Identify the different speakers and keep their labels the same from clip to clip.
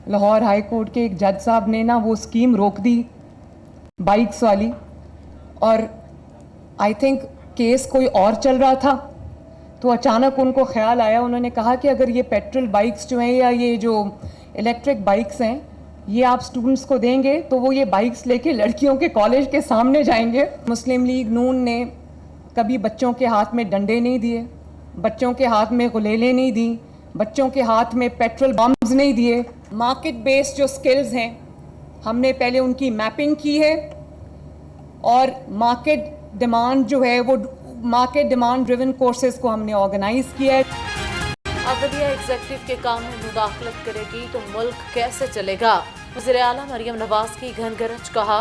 Speaker 1: Lahore high court के एक जज साहब ने ना वो स्कीम रोक दी बाइक्स वाली, और आई थिंक केस कोई और चल रहा था, तो अचानक उनको ख्याल आया, उन्होंने कहा कि अगर ये पेट्रोल बाइक्स जो हैं या ये जो इलेक्ट्रिक बाइक्स हैं ये आप स्टूडेंट्स को देंगे तो वो ये बाइक्स लेके लड़कियों के कॉलेज के सामने जाएंगे। मुस्लिम लीग नून ने कभी बच्चों के हाथ में डंडे नहीं दिए, बच्चों के हाथ में गुलेलें नहीं दी, बच्चों के हाथ में पेट्रोल बम्स नहीं दिए। मार्केट बेस्ड जो स्किल्स हैं हमने पहले उनकी मैपिंग की है, और मार्केट डिमांड जो है वो मार्केट डिमांड ड्रिवन कोर्सेज को हमने ऑर्गेनाइज किया है।
Speaker 2: अदलिया एग्जीक्यूटिव के काम में मुदाखलत करेगी तो मुल्क कैसे चलेगा? वज़ीर आला मरियम नवाज की घनगरज कहा।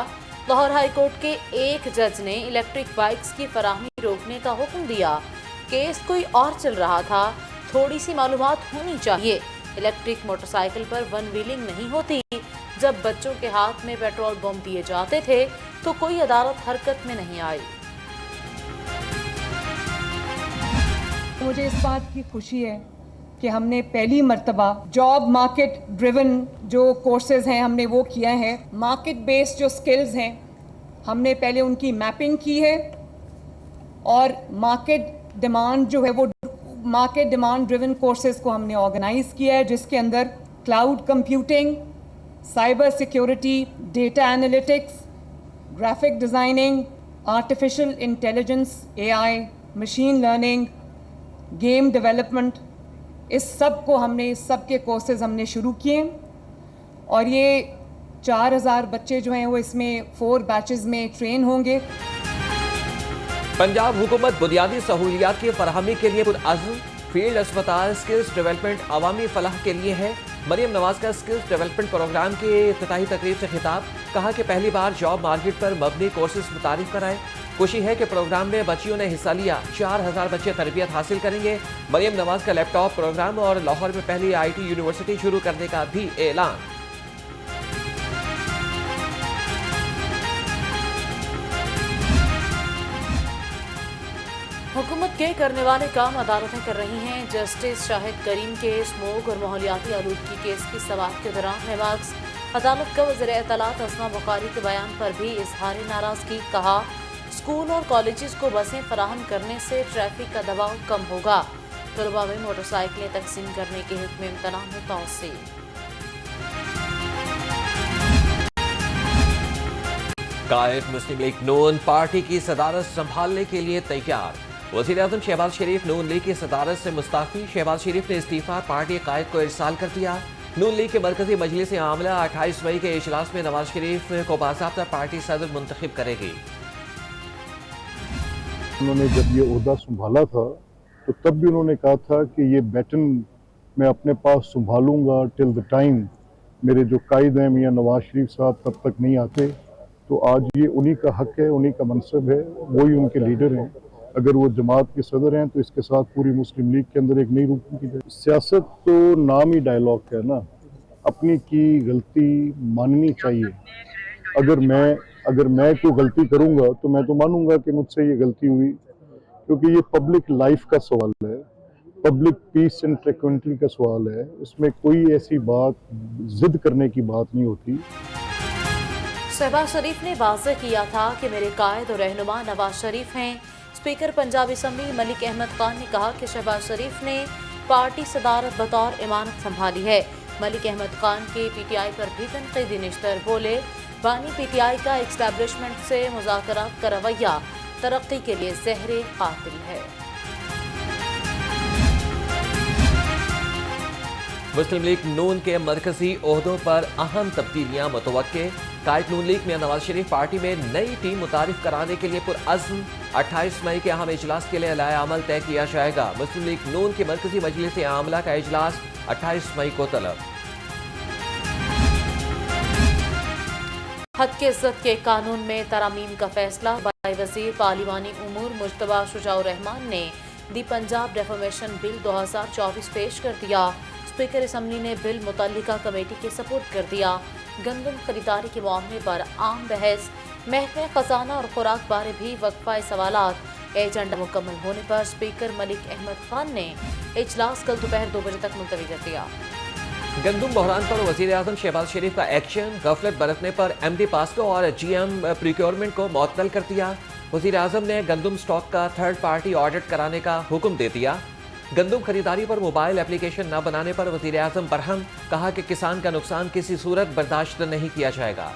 Speaker 2: लाहौर हाई कोर्ट के एक जज ने इलेक्ट्रिक बाइक्स की फराहमी रोकने का हुक्म दिया। केस कोई और चल रहा था, थोड़ी सी मालूमात होनी चाहिए। इलेक्ट्रिक मोटरसाइकिल पर वन व्हीलिंग नहीं होती। जब बच्चों के हाथ में पेट्रोल बम दिए जाते थे तो कोई अदालत हरकत में नहीं आई।
Speaker 1: मुझे इस बात की खुशी है कि हमने पहली मर्तबा जॉब मार्केट ड्रिवन जो कोर्सेज हैं हमने वो किया है। मार्केट बेस्ड जो स्किल्स हैं हमने पहले उनकी मैपिंग की है, और मार्केट डिमांड जो है वो मार्केट डिमांड ड्रिवन कोर्सेज को हमने ऑर्गेनाइज किया है, जिसके अंदर cloud computing, cyber security, data analytics, graphic designing, artificial intelligence, AI, machine learning, game development, इस सब को हमने इस सब के कोर्सेज हमने शुरू किए, और ये 4000 बच्चे जो हैं वो इसमें 4 बैचेस में ट्रेन होंगे।
Speaker 3: पंजाब हुकूमत बुनियादी सहूलियात की फराहमी के लिए पुरअज़्म। फील्ड अस्पताल स्किल्स डेवलपमेंट अवामी फलाह के लिए है। मरियम नवाज का स्किल्स डेवलपमेंट प्रोग्राम के इफ्तिताही तकरीब से खिताब। कहा कि पहली बार जॉब मार्केट पर मबनी कोर्सेज मुतारिफ कराए। खुशी है कि प्रोग्राम में बच्चियों ने हिस्सा लिया। 4000 बच्चे तरबियत हासिल करेंगे। मरियम नवाज का लैपटॉप प्रोग्राम और लाहौर में पहली IT यूनिवर्सिटी शुरू करने का भी ऐलान।
Speaker 2: हुकूमत के करने वाले काम अदालतें कर रही हैं। जस्टिस शाहिद करीम के स्मोक और माहौलियाती आलूदगी केस की समाअत के दौरान रिमार्क्स। अदालत का वज़ीर इत्तलात अस्मा बुखारी के बयान पर भी इजहार नाराजगी। कहा, स्कूल और कॉलेजेस को बसें फराहम करने से ट्रैफिक का दबाव कम होगा। तलबा में मोटरसाइकिलें तकसीम करने के हुक्म इम्तनाह में तौसी।
Speaker 3: कायद मुस्लिम लीग नून पार्टी की सदारत संभालने के लिए तैयार। वज़ीर-ए-आज़म शहबाज शरीफ नून लीग की सदारत से मुस्ताफी। शहबाज शरीफ ने इस्तीफा पार्टी कायद को इरसाल कर दिया। नून लीग के मरकजी मजलिस आमला 28 मई के इजलास में नवाज शरीफ को बाज़ाब्ता पार्टी सदर मुंतखब करेगी।
Speaker 4: उन्होंने जब ये ओहदा संभाला था तो तब भी उन्होंने कहा था कि ये बैटन मैं अपने पास संभालूंगा टिल द टाइम मेरे जो कायद हैं मियां नवाज शरीफ साहब तब तक नहीं आते। तो आज ये उन्हीं का हक है, उन्हीं का मनसब है, वही उनके लीडर हैं। अगर वो जमात के सदर हैं तो इसके साथ पूरी मुस्लिम लीग के अंदर एक नई रूप की जाए। सियासत तो नाम ही डायलॉग का है ना, अपनी की गलती माननी चाहिए। अगर मैं कोई गलती करूंगा तो मैं तो मानूंगा कि मुझसे ये गलती हुई, क्योंकि ये पब्लिक लाइफ का सवाल है, पब्लिक पीस एंड ट्रैंक्विलिटी का सवाल है। इसमें कोई ऐसी बात जिद करने की बात नहीं होती।
Speaker 2: शहबाज शरीफ ने वाज़ेह किया था कि मेरे कायद और रहनुमा नवाज शरीफ हैं। स्पीकर पंजाब असम्बली मलिक अहमद खान ने कहा कि शहबाज शरीफ ने पार्टी सदारत बतौर इमानत संभाली है। मलिक अहमद खान के PTI पर भी तनकीदी निश्तर। बोले, बानी PTI का एस्टैब्लिशमेंट से मुज़ाकरात का रवैया तरक्की के लिए ज़हरे कातिल है।
Speaker 3: मुस्लिम लीग नून के मरकजी ओहदों पर अहम तब्दीलियां मुतवक्के। कायद नून लीग में नवाज शरीफ पार्टी में नई टीम मुतारिफ कराने के लिए पुरअज़्म। 28 मई के अहम इजलास के लिए लाए अमल तय किया जाएगा। मुस्लिम लीग नून की मरकजी मजलिस आमला का इजलास 28 मई को तलब।
Speaker 2: हद के इज्जत के कानून में तरमीम का फैसला। बाई वज़ीर पार्लिमानी उमूर मुश्तबा शुजाउर रहमान ने दी पंजाब डेफोमेशन बिल 2024 पेश कर दिया। स्पीकर असम्बली ने बिल मुतल्लिका कमेटी के सपोर्ट कर दिया। गंदम खरीदारी के मामले पर आम बहस। महकमे खजाना और खुराक बारे भी वक्फा सवालात। एजेंडा मुकम्मल होने पर स्पीकर मलिक अहमद खान ने इजलास कल दोपहर 2 बजे तक मुलतवी कर दिया।
Speaker 3: गंदुम बहरान पर वजीर आजम शहबाज शरीफ का एक्शन, गफलत बरतने पर MD पास्को और GM प्रिक्योरमेंट को मुअत्तल कर दिया। वजीर आजम ने गंदुम स्टॉक का थर्ड पार्टी ऑडिट कराने का हुक्म दे दिया। गंदुम खरीदारी पर मोबाइल एप्लीकेशन न बनाने पर वजीर आजम बरहम, कहा कि किसान का नुकसान किसी सूरत बर्दाश्त नहीं किया जाएगा।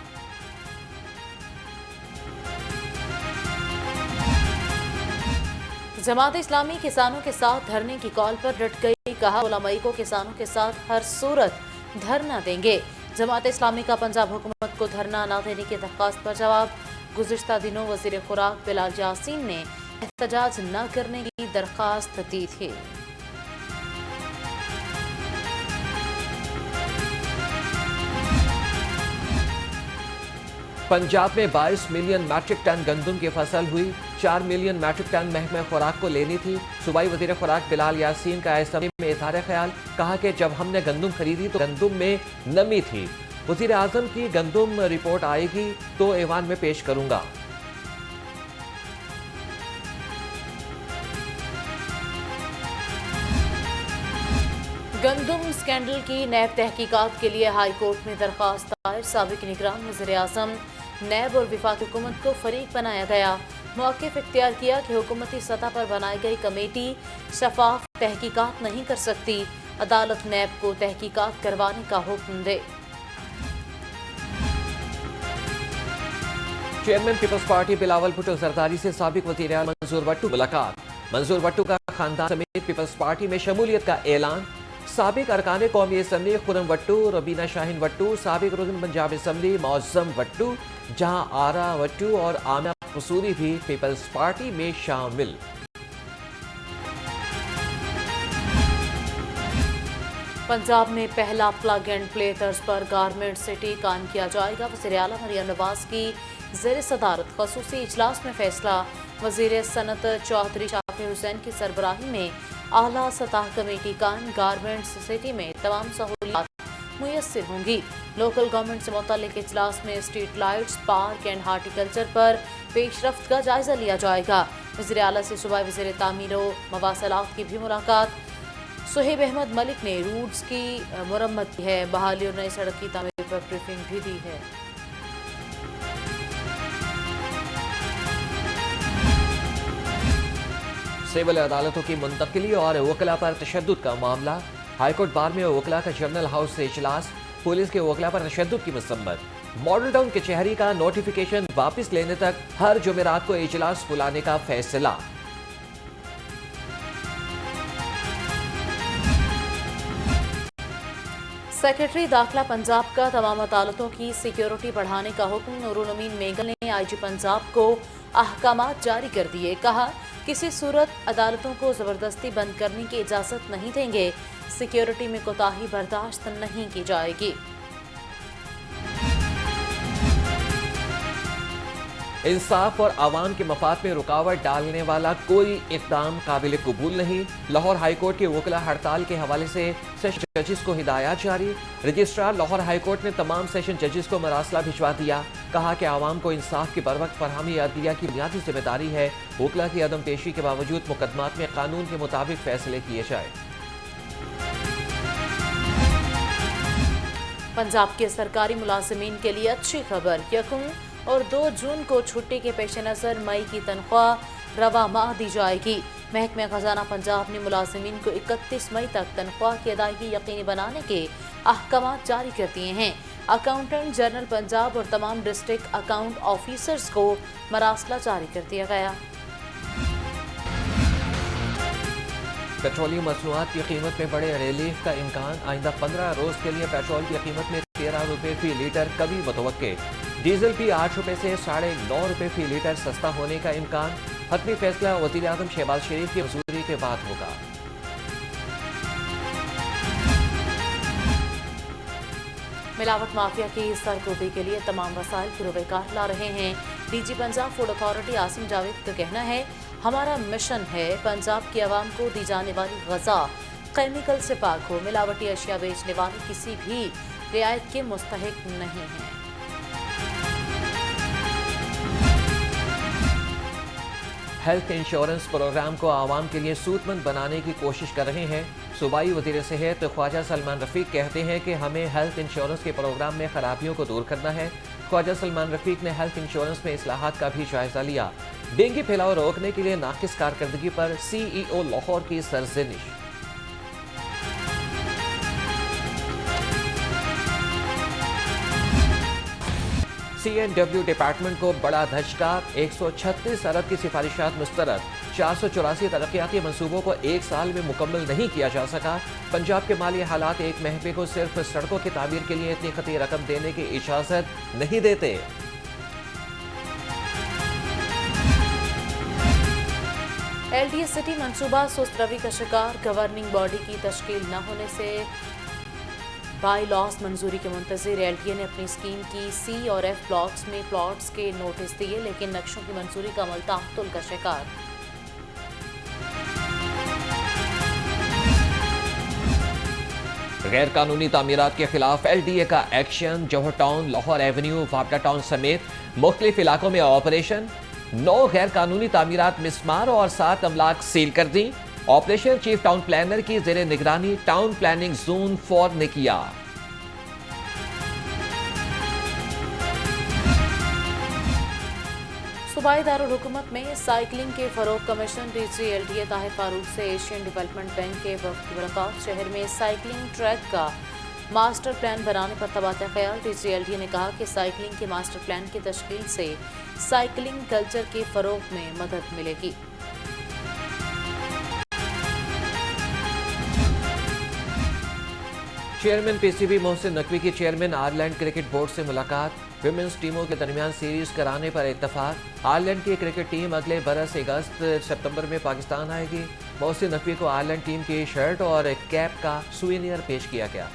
Speaker 2: जमात इस्लामी किसानों के साथ धरने की कॉल पर डट गई, कहा 16 मई को किसानों के साथ हर सूरत धरना देंगे। जमात इस्लामी का पंजाब हुकूमत को धरना न देने की दरख्वास्त पर जवाब, गुज़िश्ता दिनों वज़ीर खुराक बिलाल यासीन ने एहतजाज न करने की दरख्वास्त दी थी।
Speaker 3: पंजाब में 22 मिलियन मैट्रिक टन गंदुम की फसल हुई। 4 मिलियन मैट्रिक टन महकमे खुराक को लेनी थी। सूबाई वजीर खुराक बिलाल यासीन का असम्बली में इज़हार ख्याल, कहा कि जब हमने गंदुम खरीदी तो गंदुम में नमी थी। वजीर आजम की गंदुम रिपोर्ट आएगी तो ऐवान में पेश करूंगा।
Speaker 2: गंदुम स्कैंडल की नैब तहकीकात के लिए हाई कोर्ट में दरख्वास्त दायर, साबिक निगरान वज़ीर आज़म नैब और वफाकी हुकूमत को फरीक बनाया गया। मौक़िफ़ इख्तियार किया कि हुकूमती सतह पर बनाई गई कमेटी शफाफ तहकीकात नहीं कर सकती, अदालत नैब को तहकीकात करवाने का हुक्म दे।
Speaker 3: Chairman Peoples Party Bilawal Bhutto Zardari से साबिक वज़ीर आला मंजूर भट्टो मुलाकात। मंजूर भट्टो का खानदान समेत पीपल्स पार्टी में शमूलियत का ऐलान। साबिक अरकान कौमी असम्बली खुरम भट्टो, रबीना शाहीन भट्टो, साबिक रुकन पंजाब असम्बली मौज़म भट्टो, जहां आरा भट्टो और आमिना कसूरी भी पीपल्स पार्टी में शामिल।
Speaker 2: पंजाब में पहला प्लग एंड प्ले तर्ज पर गारमेंट सिटी कायम किया जाएगा। वज़ीर आला मरियम नवाज की ज़ेर सदारत खसूसी इजलास में फैसला। वज़ीर सनत चौधरी शाफी हुसैन की सरबराही में आला सतह कमेटी कायम, गारमेंट्स सिटी में तमाम सहूलियात मुयस्सर होंगी। लोकल गवर्नमेंट से मुतल्लिक इजलास में street lights, park and horticulture पर पेशरफ्त का जायजा लिया जाएगा। वज़ीर आला से सूबाई वज़ीर तामीर व मवासलात की भी मुलाकात। सुहेब अहमद मलिक ने रूट्स की मुरम्मत की है, बहाली और नई सड़क की तामीर पर ब्रीफिंग भी दी है।
Speaker 3: सिविल अदालतों की मुंतकिली और वकला पर तशद्दुद का मामला। हाईकोर्ट बार में वकला का जनरल हाउस से इजलास, पुलिस के वकला पर तशद्दुद की मसम्मत। मॉडल टाउन कचहरी का नोटिफिकेशन वापस लेने तक हर जुमेरात को इजलास बुलाने का फैसला।
Speaker 2: सेक्रेटरी दाखिला पंजाब का तमाम अदालतों की सिक्योरिटी बढ़ाने का हुक्म। नूरुल अमीन मेंगल ने IG पंजाब को अहकामात जारी कर दिए, कहा किसी सूरत अदालतों को जबरदस्ती बंद करने की इजाजत नहीं देंगे, सिक्योरिटी में कोताही बर्दाश्त नहीं की जाएगी।
Speaker 3: इंसाफ और आवाम के मफाद में रुकावट डालने वाला कोई इक़दाम काबिल कबूल नहीं। लाहौर हाईकोर्ट के वकला हड़ताल के हवाले से सेशन जजेस को हिदायत जारी। रजिस्ट्रार लाहौर हाईकोर्ट ने तमाम सेशन जजेस को मरासला भिजवा दिया, कहा कि आवाम को इंसाफ की बरवक्त फरहमी अदलिया की बुनियादी जिम्मेदारी है। वकला की अदम पेशी के बावजूद मुकदमात में कानून के मुताबिक फैसले किए जाए।
Speaker 2: पंजाब के सरकारी मुलाजिमीन के लिए अच्छी खबर, 1 और 2 जून को छुट्टी के पेश नज़र मई की तनख्वाह रवा माह दी जाएगी। महकमा खजाना पंजाब ने मुलाजिमीन को 31 मई तक तनख्वाह की अदायगी यकीनी बनाने के अहकामात जारी कर दिए हैं। अकाउंटेंट जनरल पंजाब और तमाम डिस्ट्रिक्ट अकाउंट ऑफिसर्स को मरासला जारी कर दिया गया।
Speaker 3: पेट्रोलियम मसनूआत की कीमत में बड़े रिलीफ का इम्कान। आइंदा 15 रोज के लिए पेट्रोल की कीमत में 13 रुपये फी लीटर कभी मुतवक्के। डीजल भी 8 रुपये से 9.5 रुपये फी लीटर सस्ता होने का इम्कान। हतमी फैसला वज़ीर आज़म शहबाज शरीफ की मंजूरी के बाद होगा।
Speaker 2: मिलावट माफिया की सरगोबी के लिए तमाम वसाइल पुरवकार ला रहे हैं। DG Punjab food authority Asim Javed का कहना है, हमारा मिशन है पंजाब की आवाम को दी जाने वाली गज़ा केमिकल से पाक हो। मिलावटी अशिया बेचने वाले किसी भी रियायत के मुस्तहिक नहीं हैं। हेल्थ इंश्योरेंस प्रोग्राम को आवाम के लिए सूदमंद बनाने की कोशिश कर रहे हैं।
Speaker 3: सूबाई वज़ीर सेहत ख्वाजा सलमान रफीक कहते हैं कि हमें हेल्थ इंश्योरेंस के प्रोग्राम में खराबियों को दूर करना है। ख्वाजा सलमान रफीक ने हेल्थ इंश्योरेंस में इस्लाहात का भी जायजा लिया। डेंगू फैलाव रोकने के लिए नाकिस कारकर्दगी पर CEO लाहौर की सरजनिश। CNW डिपार्टमेंट को बड़ा धचका, 136 अरब की सिफारिशात मुस्तरद, 484 तरक्याती मंसूबों को एक साल में मुकम्मल नहीं किया जा सका। पंजाब के माली हालात एक महकमे को सिर्फ सड़कों की तामीर के लिए इतनी खती रकम देने की इजाजत नहीं देते।
Speaker 2: LDA सिटी मंसूबा सुस्त रवि का शिकार, गवर्निंग बॉडी की तश्कील न होने से बाई लॉस मंजूरी के मुंतज़िर। LDA ने अपनी स्कीम की C और F ब्लॉक्स में प्लॉट्स के नोटिस दिए, लेकिन नक्शों की मंजूरी का अमल ताअत्तुल का शिकार।
Speaker 3: गैर कानूनी तामीरात के खिलाफ LDA का एक्शन, जौहर टाउन, लाहौर एवेन्यू, वापडा टाउन समेत मुख्तलिफ इलाकों में ऑपरेशन। 9 गैर कानूनी तामीरात मिसमार और 7 अमलाक सील कर दी। ऑपरेशन चीफ टाउन प्लानर की जेर निगरानी टाउन प्लानिंग जोन 4 ने किया।
Speaker 2: सूबाई दारुल हुकूमत में साइकिलिंग के फरोग commission DG LDA Tahir Farooq से एशियन डेवलपमेंट बैंक के वफद की मुलाकात। शहर में साइकिलिंग ट्रैक का मास्टर प्लान बनाने पर तबादला ख्याल। DG LDA ने कहा कि साइकिलिंग के मास्टर प्लान की तश्कील से साइकिलिंग कल्चर के फरोग में मदद मिलेगी।
Speaker 3: चेयरमैन PCB मोहसिन नकवी की चेयरमैन आयरलैंड क्रिकेट बोर्ड से मुलाकात। विमेंस टीमों के दरमियान सीरीज कराने पर इत्तफाक। आयरलैंड की क्रिकेट टीम अगले बरस अगस्त सितंबर में पाकिस्तान आएगी। मोहसिन नकवी को आयरलैंड टीम की शर्ट और कैप का सुवेनियर पेश किया गया।